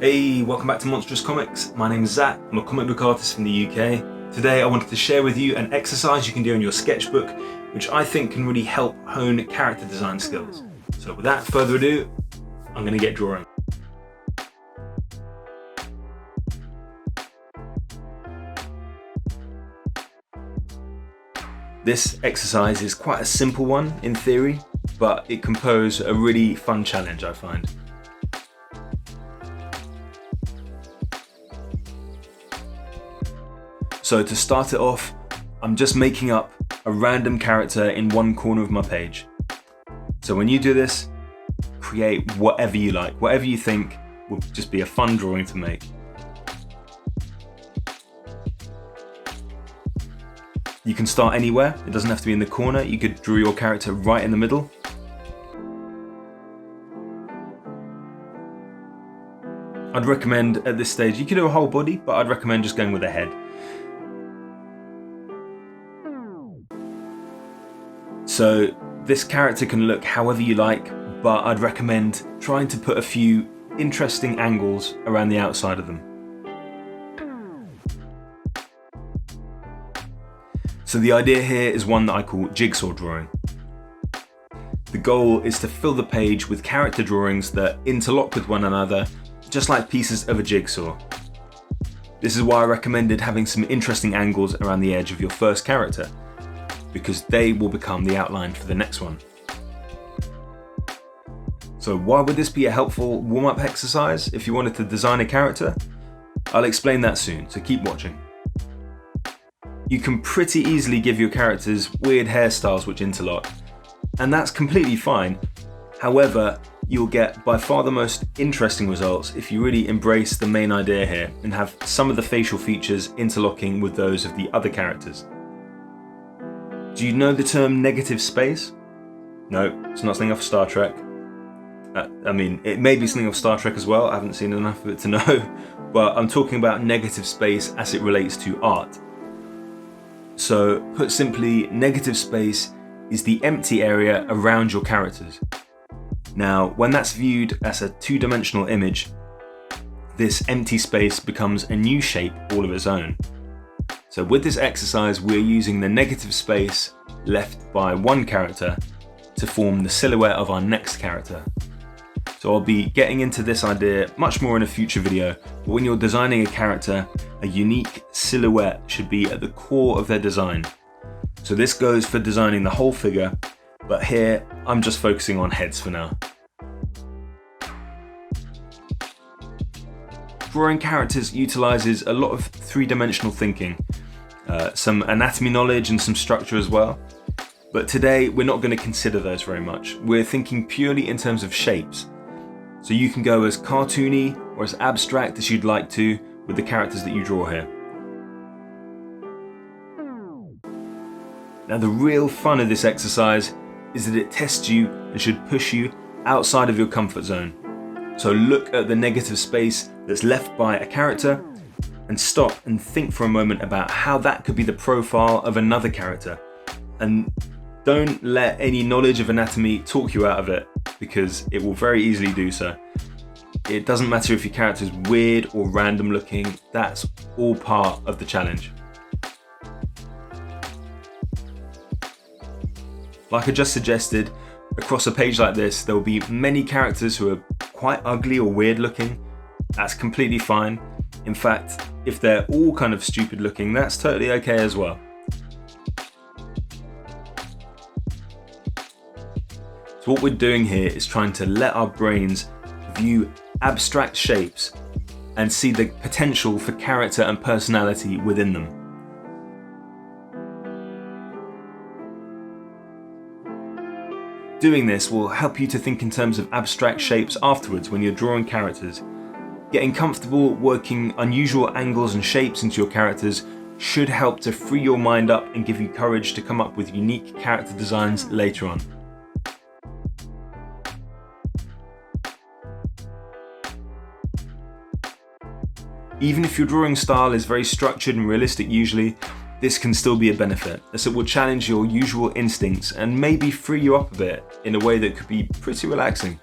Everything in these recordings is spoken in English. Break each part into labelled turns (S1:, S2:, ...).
S1: Hey, welcome back to Monstrous Comics. My name is Zach, I'm a comic book artist from the UK. Today I wanted to share with you an exercise you can do in your sketchbook, which I think can really help hone character design skills. So without further ado, I'm going to get drawing. This exercise is quite a simple one in theory, but it can pose a really fun challenge, I find. So to start it off, I'm just making up a random character in one corner of my page. So when you do this, create whatever you like, whatever you think will just be a fun drawing to make. You can start anywhere, it doesn't have to be in the corner, you could draw your character right in the middle. I'd recommend at this stage, you could do a whole body, but I'd recommend just going with a head. So this character can look however you like, but I'd recommend trying to put a few interesting angles around the outside of them. So the idea here is one that I call jigsaw drawing. The goal is to fill the page with character drawings that interlock with one another, just like pieces of a jigsaw. This is why I recommended having some interesting angles around the edge of your first character, because they will become the outline for the next one. So why would this be a helpful warm-up exercise if you wanted to design a character? I'll explain that soon, so keep watching. You can pretty easily give your characters weird hairstyles which interlock, and that's completely fine. However, you'll get by far the most interesting results if you really embrace the main idea here and have some of the facial features interlocking with those of the other characters. Do you know the term negative space? No, it's not something off Star Trek. It may be something off Star Trek as well, I haven't seen enough of it to know, but I'm talking about negative space as it relates to art. So, put simply, negative space is the empty area around your characters. Now, when that's viewed as a two-dimensional image, this empty space becomes a new shape all of its own. So with this exercise, we're using the negative space left by one character to form the silhouette of our next character. So I'll be getting into this idea much more in a future video, but when you're designing a character, a unique silhouette should be at the core of their design. So this goes for designing the whole figure, but here I'm just focusing on heads for now. Drawing characters utilizes a lot of three-dimensional thinking, some anatomy knowledge and some structure as well. But today we're not going to consider those very much. We're thinking purely in terms of shapes. So you can go as cartoony or as abstract as you'd like to with the characters that you draw here. Now the real fun of this exercise is that it tests you and should push you outside of your comfort zone. So look at the negative space that's left by a character and stop and think for a moment about how that could be the profile of another character. And don't let any knowledge of anatomy talk you out of it, because it will very easily do so. It doesn't matter if your character is weird or random looking, that's all part of the challenge. Like I just suggested, across a page like this, there will be many characters who are quite ugly or weird looking. That's completely fine. In fact, if they're all kind of stupid looking, that's totally okay as well. So what we're doing here is trying to let our brains view abstract shapes and see the potential for character and personality within them. Doing this will help you to think in terms of abstract shapes afterwards when you're drawing characters. Getting comfortable working unusual angles and shapes into your characters should help to free your mind up and give you courage to come up with unique character designs later on. Even if your drawing style is very structured and realistic usually, this can still be a benefit, as it will challenge your usual instincts and maybe free you up a bit in a way that could be pretty relaxing.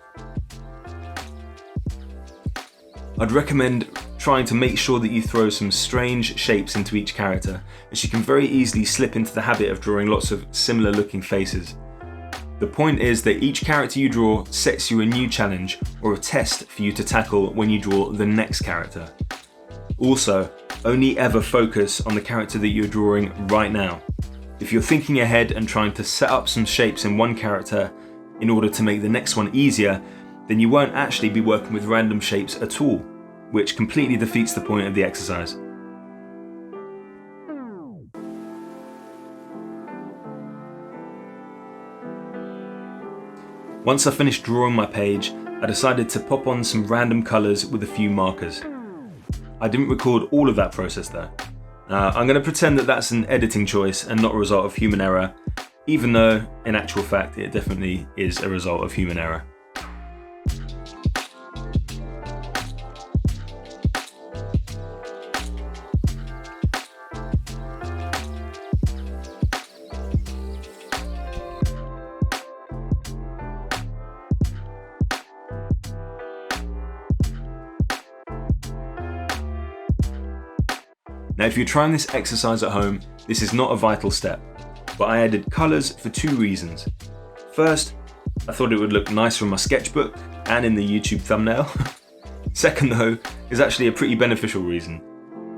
S1: I'd recommend trying to make sure that you throw some strange shapes into each character, as you can very easily slip into the habit of drawing lots of similar looking faces. The point is that each character you draw sets you a new challenge or a test for you to tackle when you draw the next character. Also, only ever focus on the character that you're drawing right now. If you're thinking ahead and trying to set up some shapes in one character in order to make the next one easier, then you won't actually be working with random shapes at all, which completely defeats the point of the exercise. Once I finished drawing my page, I decided to pop on some random colours with a few markers. I didn't record all of that process though. I'm going to pretend that that's an editing choice and not a result of human error, even though in actual fact it definitely is a result of human error. Now, if you're trying this exercise at home, this is not a vital step, but I added colours for two reasons. First, I thought it would look nice from my sketchbook and in the YouTube thumbnail. Second though, is actually a pretty beneficial reason.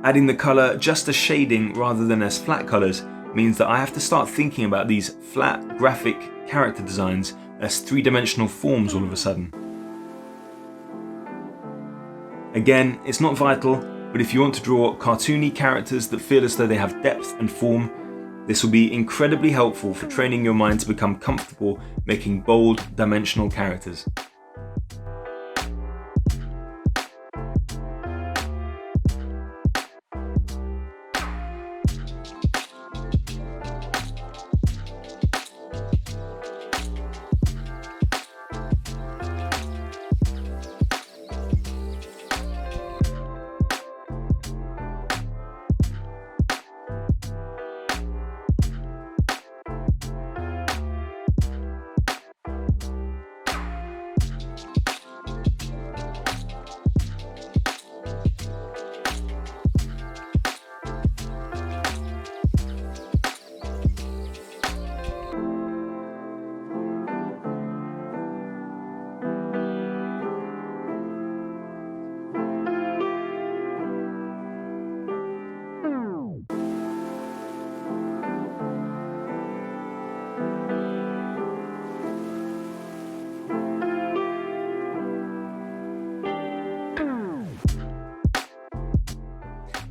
S1: Adding the colour just as shading rather than as flat colours means that I have to start thinking about these flat graphic character designs as three-dimensional forms all of a sudden. Again, it's not vital, but if you want to draw cartoony characters that feel as though they have depth and form, this will be incredibly helpful for training your mind to become comfortable making bold, dimensional characters.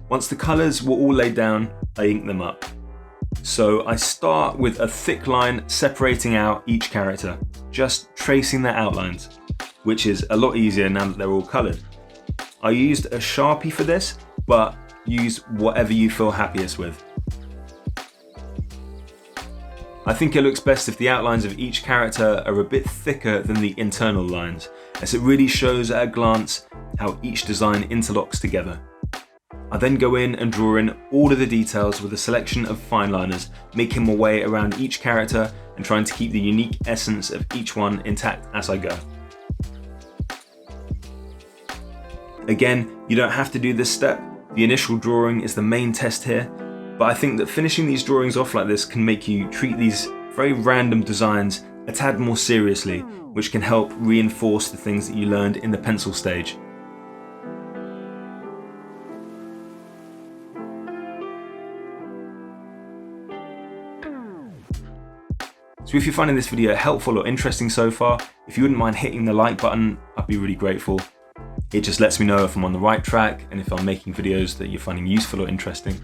S1: Once the colours were all laid down, I inked them up. So I start with a thick line separating out each character, just tracing their outlines, which is a lot easier now that they're all coloured. I used a Sharpie for this, but use whatever you feel happiest with. I think it looks best if the outlines of each character are a bit thicker than the internal lines, as it really shows at a glance how each design interlocks together. I then go in and draw in all of the details with a selection of fine liners, making my way around each character and trying to keep the unique essence of each one intact as I go. Again, you don't have to do this step, the initial drawing is the main test here, but I think that finishing these drawings off like this can make you treat these very random designs a tad more seriously, which can help reinforce the things that you learned in the pencil stage. So if you're finding this video helpful or interesting so far, if you wouldn't mind hitting the like button, I'd be really grateful. It just lets me know if I'm on the right track and if I'm making videos that you're finding useful or interesting.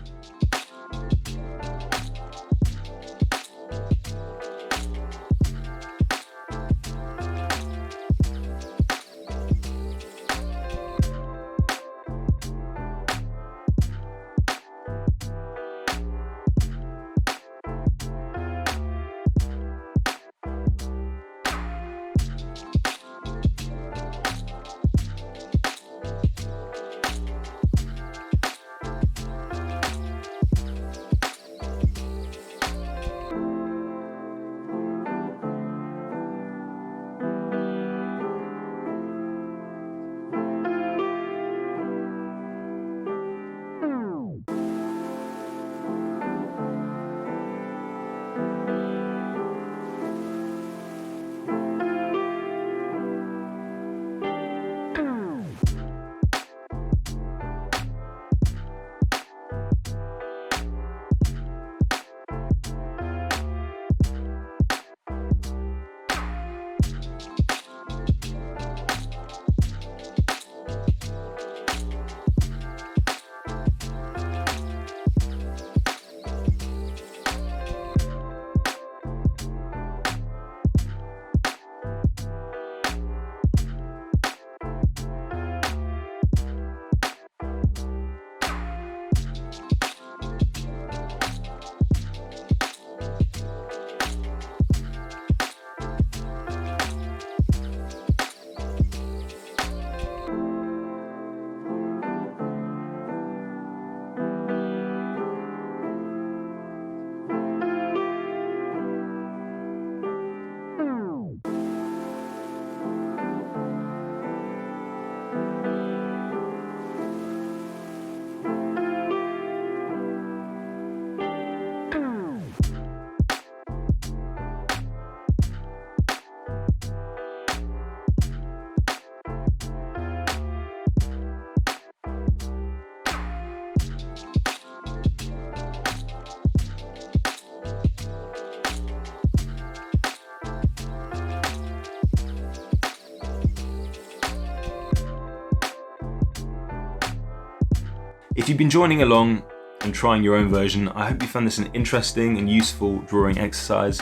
S1: If you've been joining along and trying your own version, I hope you found this an interesting and useful drawing exercise,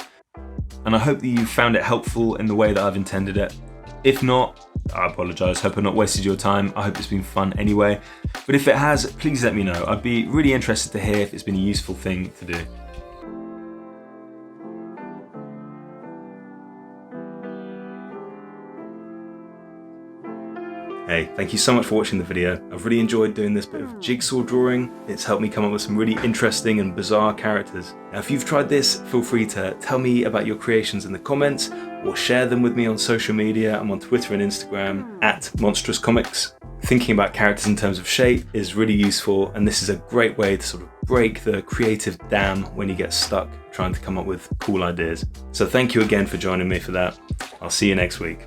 S1: and I hope that you found it helpful in the way that I've intended it. If not, I apologise, hope I've not wasted your time. I hope it's been fun anyway. But if it has, please let me know. I'd be really interested to hear if it's been a useful thing to do. Hey, thank you so much for watching the video. I've really enjoyed doing this bit of jigsaw drawing. It's helped me come up with some really interesting and bizarre characters. Now, if you've tried this, feel free to tell me about your creations in the comments or share them with me on social media. I'm on Twitter and Instagram @MonstrousComics. Thinking about characters in terms of shape is really useful, and this is a great way to sort of break the creative dam when you get stuck trying to come up with cool ideas. So thank you again for joining me for that. I'll see you next week.